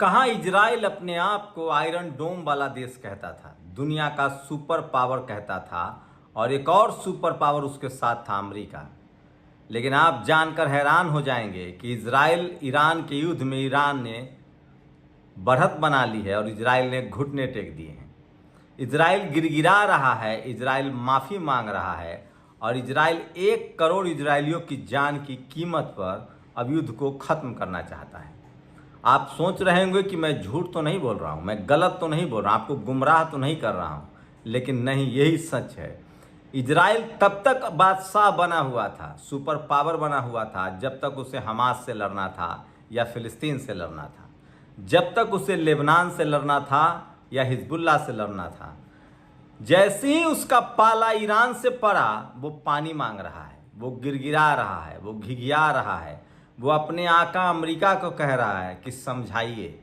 कहाँ इजराइल अपने आप को आयरन डोम वाला देश कहता था, दुनिया का सुपर पावर कहता था और एक और सुपर पावर उसके साथ था अमेरिका। लेकिन आप जानकर हैरान हो जाएंगे कि इजराइल ईरान के युद्ध में ईरान ने बढ़त बना ली है और इजराइल ने घुटने टेक दिए हैं। इजराइल गिड़गिड़ा रहा है, इजराइल माफ़ी मांग रहा है और इजराइल 1 करोड़ इजरायलियों की जान की कीमत पर अब युद्ध को ख़त्म करना चाहता है। आप सोच रहे होंगे कि मैं झूठ तो नहीं बोल रहा हूँ, मैं गलत तो नहीं बोल रहा हूँ, आपको गुमराह तो नहीं कर रहा हूँ, लेकिन नहीं, यही सच है। इजराइल तब तक बादशाह बना हुआ था, सुपर पावर बना हुआ था, जब तक उसे हमास से लड़ना था या फ़िलिस्तीन से लड़ना था, जब तक उसे लेबनान से लड़ना था या हिजबुल्लाह से लड़ना था। जैसे ही उसका पाला ईरान से पड़ा, वो पानी मांग रहा है, वो गिड़गिड़ा रहा है, वो घिघिया रहा है, वो अपने आका अमेरिका को कह रहा है कि समझाइए,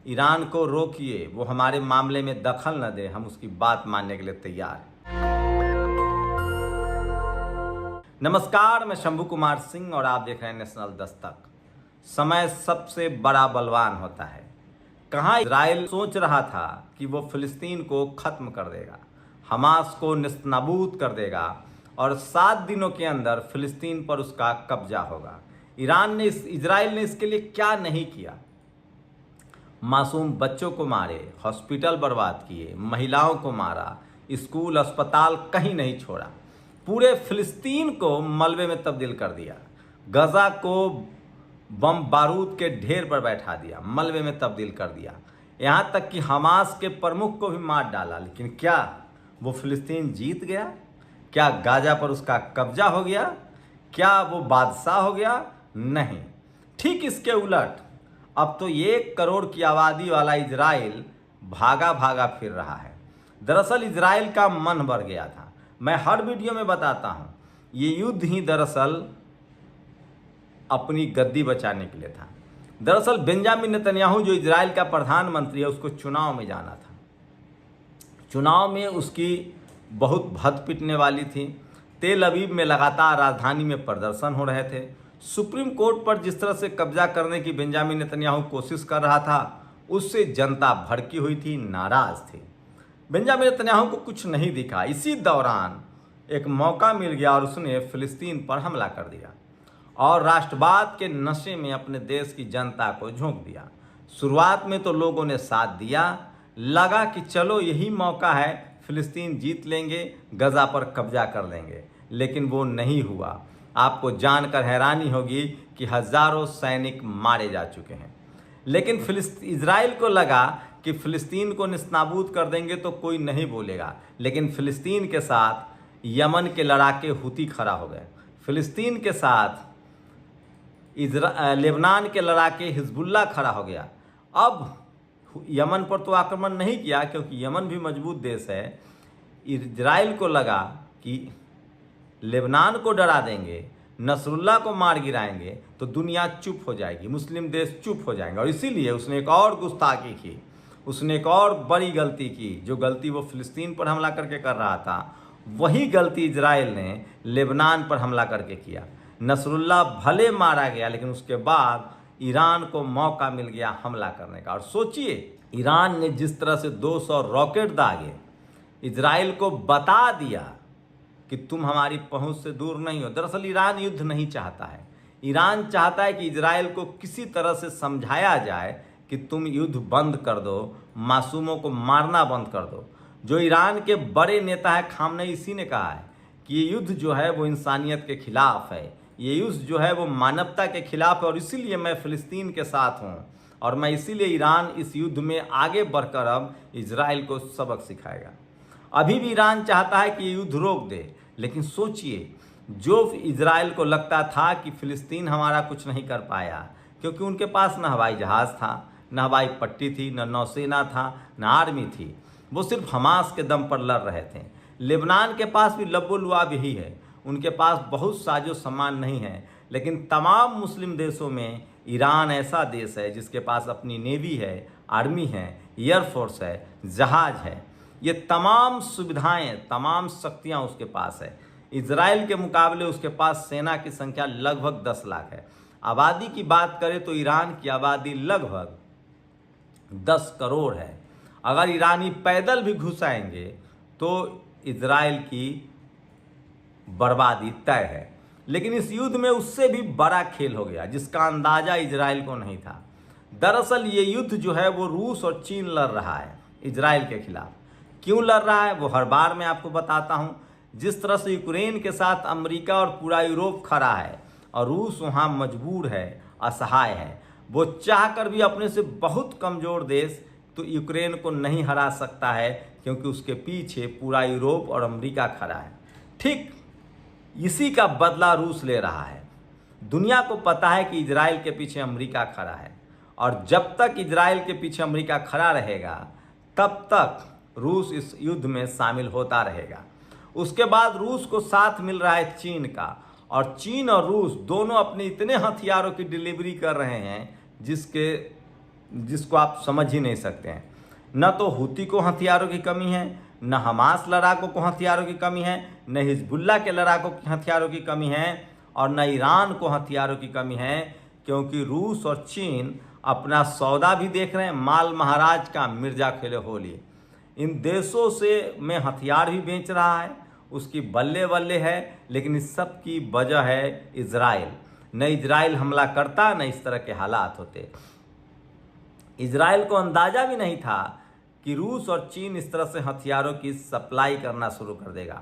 ईरान को रोकिए, वो हमारे मामले में दखल न दे, हम उसकी बात मानने के लिए तैयार हैं। नमस्कार, मैं शंभू कुमार सिंह और आप देख रहे हैं नेशनल दस्तक। समय सबसे बड़ा बलवान होता है। कहाँ इजराइल सोच रहा था कि वो फ़िलिस्तीन को ख़त्म कर देगा, हमास को नेस्तनाबूद कर देगा और 7 दिनों के अंदर फ़िलिस्तीन पर उसका कब्जा होगा। इजराइल ने इसके लिए क्या नहीं किया। मासूम बच्चों को मारे, हॉस्पिटल बर्बाद किए, महिलाओं को मारा, स्कूल अस्पताल कहीं नहीं छोड़ा, पूरे फ़िलिस्तीन को मलबे में तब्दील कर दिया, गजा को बम बारूद के ढेर पर बैठा दिया, मलबे में तब्दील कर दिया, यहाँ तक कि हमास के प्रमुख को भी मार डाला। लेकिन क्या वो फ़िलिस्तीन जीत गया? क्या गाजा पर उसका कब्जा हो गया? क्या वो बादशाह हो गया? नहीं, ठीक इसके उलट अब तो 1 करोड़ की आबादी वाला इजराइल भागा भागा फिर रहा है। दरअसल इजराइल का मन भर गया था। मैं हर वीडियो में बताता हूँ, ये युद्ध ही दरअसल अपनी गद्दी बचाने के लिए था। दरअसल बेंजामिन नेतन्याहू जो इजराइल का प्रधानमंत्री है, उसको चुनाव में जाना था। चुनाव में उसकी बहुत भद्द पिटने वाली थी। तेल अवीव में लगातार राजधानी में प्रदर्शन हो रहे थे। सुप्रीम कोर्ट पर जिस तरह से कब्जा करने की बेंजामिन नेतन्याहू कोशिश कर रहा था, उससे जनता भड़की हुई थी, नाराज थी। बेंजामिन नेतन्याहू को कुछ नहीं दिखा। इसी दौरान एक मौका मिल गया और उसने फ़िलिस्तीन पर हमला कर दिया और राष्ट्रवाद के नशे में अपने देश की जनता को झोंक दिया। शुरुआत में तो लोगों ने साथ दिया, लगा कि चलो यही मौका है, फ़िलिस्तीन जीत लेंगे, गजा पर कब्जा कर लेंगे। लेकिन वो नहीं हुआ। आपको जानकर हैरानी होगी कि हज़ारों सैनिक मारे जा चुके हैं। लेकिन इजराइल को लगा कि फ़िलिस्तीन को नेस्तनाबूद कर देंगे तो कोई नहीं बोलेगा। लेकिन फ़िलिस्तीन के साथ यमन के लड़ाके हुती खड़ा हो गए, फ़िलिस्तीन के साथ लेबनान के लड़ाके हिजबुल्लाह खड़ा हो गया। अब यमन पर तो आक्रमण नहीं किया, क्योंकि यमन भी मजबूत देश है। इजराइल को लगा कि लेबनान को डरा देंगे, नसरुल्लाह को मार गिराएंगे तो दुनिया चुप हो जाएगी, मुस्लिम देश चुप हो जाएंगे। और इसीलिए उसने एक और गुस्ताखी की, उसने एक और बड़ी गलती की। जो गलती वो फ़िलिस्तीन पर हमला करके कर रहा था, वही गलती इजराइल ने लेबनान पर हमला करके किया। नसरुल्लाह भले मारा गया, लेकिन उसके बाद ईरान को मौका मिल गया हमला करने का। और सोचिए, ईरान ने जिस तरह से 200 रॉकेट दागे, इजराइल को बता दिया कि तुम हमारी पहुंच से दूर नहीं हो। दरअसल ईरान युद्ध नहीं चाहता है। ईरान चाहता है कि इजराइल को किसी तरह से समझाया जाए कि तुम युद्ध बंद कर दो, मासूमों को मारना बंद कर दो। जो ईरान के बड़े नेता है खामनेई, इसी ने कहा है कि ये युद्ध जो है वो इंसानियत के खिलाफ है, ये युद्ध जो है वो मानवता के खिलाफ है और इसीलिए मैं फ़िलिस्तीन के साथ हूँ और मैं इसीलिए ईरान इस युद्ध में आगे बढ़कर अब इजराइल को सबक सिखाएगा। अभी भी ईरान चाहता है कि ये युद्ध रोक दे। लेकिन सोचिए, जो इजराइल को लगता था कि फ़िलिस्तीन हमारा कुछ नहीं कर पाया, क्योंकि उनके पास न हवाई जहाज़ था, न हवाई पट्टी थी, न नौसेना था, न आर्मी थी, वो सिर्फ हमास के दम पर लड़ रहे थे। लेबनान के पास भी लबो-लुआब यही है, उनके पास बहुत साजो सामान नहीं है। लेकिन तमाम मुस्लिम देशों में ईरान ऐसा देश है जिसके पास अपनी नेवी है, आर्मी है, एयरफोर्स है, जहाज़ है। ये तमाम सुविधाएं, तमाम शक्तियां उसके पास है। इजराइल के मुकाबले उसके पास सेना की संख्या लगभग 10 लाख है। आबादी की बात करें तो ईरान की आबादी लगभग 10 करोड़ है। अगर ईरानी पैदल भी घुस आएंगे तो इजराइल की बर्बादी तय है। लेकिन इस युद्ध में उससे भी बड़ा खेल हो गया जिसका अंदाजा इजराइल को नहीं था। दरअसल ये युद्ध जो है वो रूस और चीन लड़ रहा है इजराइल के खिलाफ। क्यों लड़ रहा है वो हर बार मैं आपको बताता हूँ। जिस तरह से यूक्रेन के साथ अमेरिका और पूरा यूरोप खड़ा है और रूस वहाँ मजबूर है, असहाय है, वो चाहकर भी अपने से बहुत कमज़ोर देश तो यूक्रेन को नहीं हरा सकता है, क्योंकि उसके पीछे पूरा यूरोप और अमेरिका खड़ा है। ठीक इसी का बदला रूस ले रहा है। दुनिया को पता है कि इजराइल के पीछे अमेरिका खड़ा है, और जब तक इजराइल के पीछे अमेरिका खड़ा रहेगा तब तक रूस इस युद्ध में शामिल होता रहेगा। उसके बाद रूस को साथ मिल रहा है चीन का, और चीन और रूस दोनों अपने इतने हथियारों की डिलीवरी कर रहे हैं जिसको आप समझ ही नहीं सकते हैं। न तो हूती को हथियारों की कमी है, न हमास लड़ाकों को हथियारों की कमी है, न हिजबुल्ला के लड़ाकों की हथियारों की कमी है, और न ईरान को हथियारों की कमी है, क्योंकि रूस और चीन अपना सौदा भी देख रहे हैं। माल महाराज का मिर्जा खेले होली। इन देशों से में हथियार भी बेच रहा है, उसकी बल्ले बल्ले है। लेकिन इस सब की वजह है इजराइल। न इजराइल हमला करता न इस तरह के हालात होते। इजराइल को अंदाज़ा भी नहीं था कि रूस और चीन इस तरह से हथियारों की सप्लाई करना शुरू कर देगा,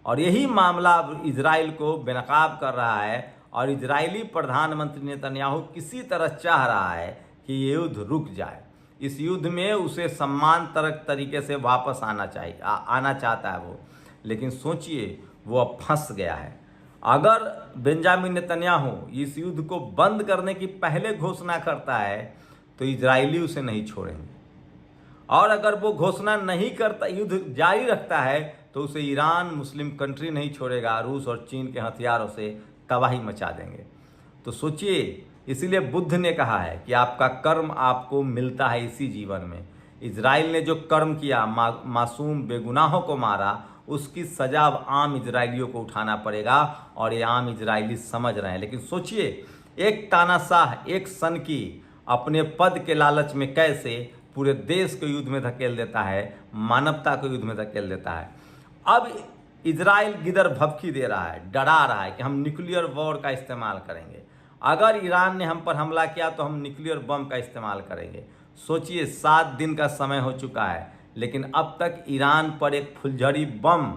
और यही मामला अब इजराइल को बेनकाब कर रहा है। और इजरायली प्रधानमंत्री नेतन्याहू किसी तरह चाह रहा है कि ये युद्ध रुक जाए। इस युद्ध में उसे सम्मानजनक तरीके से वापस आना चाहता है वो। लेकिन सोचिए, वो अब फंस गया है। अगर बेंजामिन नेतन्याहू इस युद्ध को बंद करने की पहले घोषणा करता है तो इजरायली उसे नहीं छोड़ेंगे, और अगर वो घोषणा नहीं करता, युद्ध जारी रखता है, तो उसे ईरान मुस्लिम कंट्री नहीं छोड़ेगा। रूस और चीन के हथियारों से तबाही मचा देंगे। तो सोचिए, इसीलिए बुद्ध ने कहा है कि आपका कर्म आपको मिलता है इसी जीवन में। इजराइल ने जो कर्म किया, मासूम बेगुनाहों को मारा, उसकी सजा अब आम इजरायलियों को उठाना पड़ेगा, और ये आम इजरायली समझ रहे हैं। लेकिन सोचिए, एक तानाशाह, एक सनकी अपने पद के लालच में कैसे पूरे देश को युद्ध में धकेल देता है, मानवता को युद्ध में धकेल देता है। अब इजराइल गिदर भभकी दे रहा है, डरा रहा है कि हम न्यूक्लियर वॉर का इस्तेमाल करेंगे। अगर ईरान ने हम पर हमला किया तो हम न्यूक्लियर बम का इस्तेमाल करेंगे। सोचिए, 7 दिन का समय हो चुका है, लेकिन अब तक ईरान पर एक फुलझड़ी बम,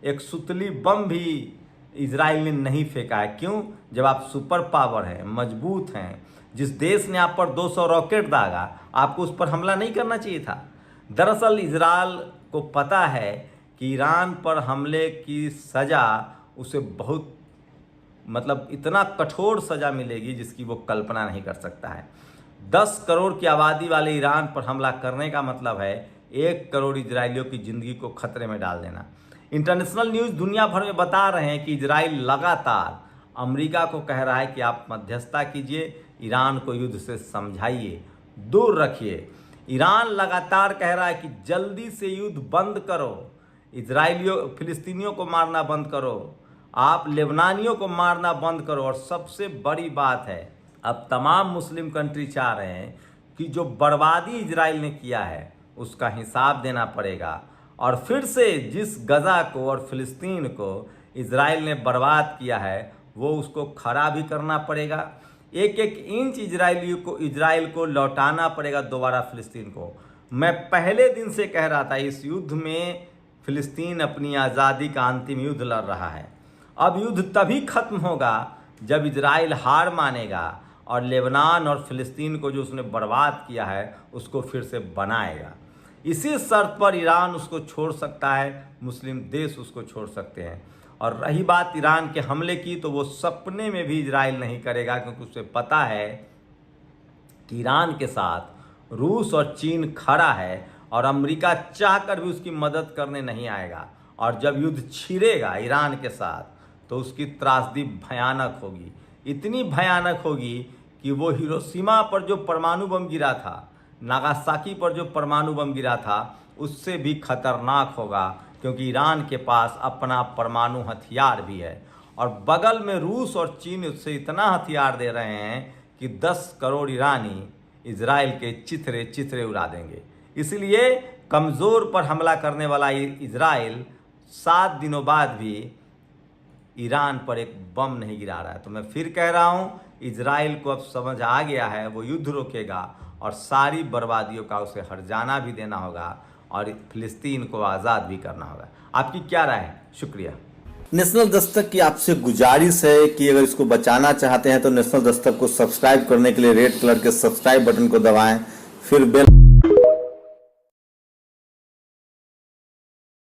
एक सुतली बम भी इजराइल ने नहीं फेंका है। क्यों? जब आप सुपर पावर हैं, मजबूत हैं, जिस देश ने आप पर 200 रॉकेट दागा, आपको उस पर हमला नहीं करना चाहिए था। दरअसल इजराइल को पता है कि ईरान पर हमले की सज़ा उसे बहुत इतना कठोर सज़ा मिलेगी जिसकी वो कल्पना नहीं कर सकता है। 10 करोड़ की आबादी वाले ईरान पर हमला करने का मतलब है 1 करोड़ इजरायलियों की ज़िंदगी को खतरे में डाल देना। इंटरनेशनल न्यूज़ दुनिया भर में बता रहे हैं कि इजराइल लगातार अमेरिका को कह रहा है कि आप मध्यस्थता कीजिए, ईरान को युद्ध से समझाइए, दूर रखिए। ईरान लगातार कह रहा है कि जल्दी से युद्ध बंद करो, फिलिस्तीनियों को मारना बंद करो, आप लेबनानियों को मारना बंद करो। और सबसे बड़ी बात है, अब तमाम मुस्लिम कंट्री चाह रहे हैं कि जो बर्बादी इजराइल ने किया है उसका हिसाब देना पड़ेगा, और फिर से जिस गजा को और फिलिस्तीन को इजराइल ने बर्बाद किया है वो उसको खड़ा भी करना पड़ेगा। एक एक इंच इजराइल को लौटाना पड़ेगा दोबारा फिलिस्तीन को। मैं पहले दिन से कह रहा था, इस युद्ध में फिलिस्तीन अपनी आज़ादी का अंतिम युद्ध लड़ रहा है। अब युद्ध तभी खत्म होगा जब इजराइल हार मानेगा और लेबनान और फिलिस्तीन को जो उसने बर्बाद किया है उसको फिर से बनाएगा। इसी शर्त पर ईरान उसको छोड़ सकता है, मुस्लिम देश उसको छोड़ सकते हैं। और रही बात ईरान के हमले की, तो वो सपने में भी इजराइल नहीं करेगा, क्योंकि उसे पता है कि ईरान के साथ रूस और चीन खड़ा है, और अमेरिका चाहकर भी उसकी मदद करने नहीं आएगा। और जब युद्ध छिड़ेगा ईरान के साथ तो उसकी त्रासदी भयानक होगी, इतनी भयानक होगी कि वो हिरोशिमा पर जो परमाणु बम गिरा था, नागासाकी पर जो परमाणु बम गिरा था, उससे भी खतरनाक होगा, क्योंकि ईरान के पास अपना परमाणु हथियार भी है। और बगल में रूस और चीन उससे इतना हथियार दे रहे हैं कि 10 करोड़ ईरानी इजराइल के चिथरे चिथरे उड़ा देंगे। इसलिए कमज़ोर पर हमला करने वाला इजराइल 7 दिनों बाद भी ईरान पर एक बम नहीं गिरा रहा है। तो मैं फिर कह रहा हूँ, इजराइल को अब समझ आ गया है, वो युद्ध रोकेगा और सारी बर्बादियों का उसे हर्जाना भी देना होगा और फिलिस्तीन को आज़ाद भी करना होगा। आपकी क्या राय है? शुक्रिया। नेशनल दस्तक की आपसे गुजारिश है कि अगर इसको बचाना चाहते हैं तो नेशनल दस्तक को सब्सक्राइब करने के लिए रेड कलर के सब्सक्राइब बटन को दबाएं, फिर बेल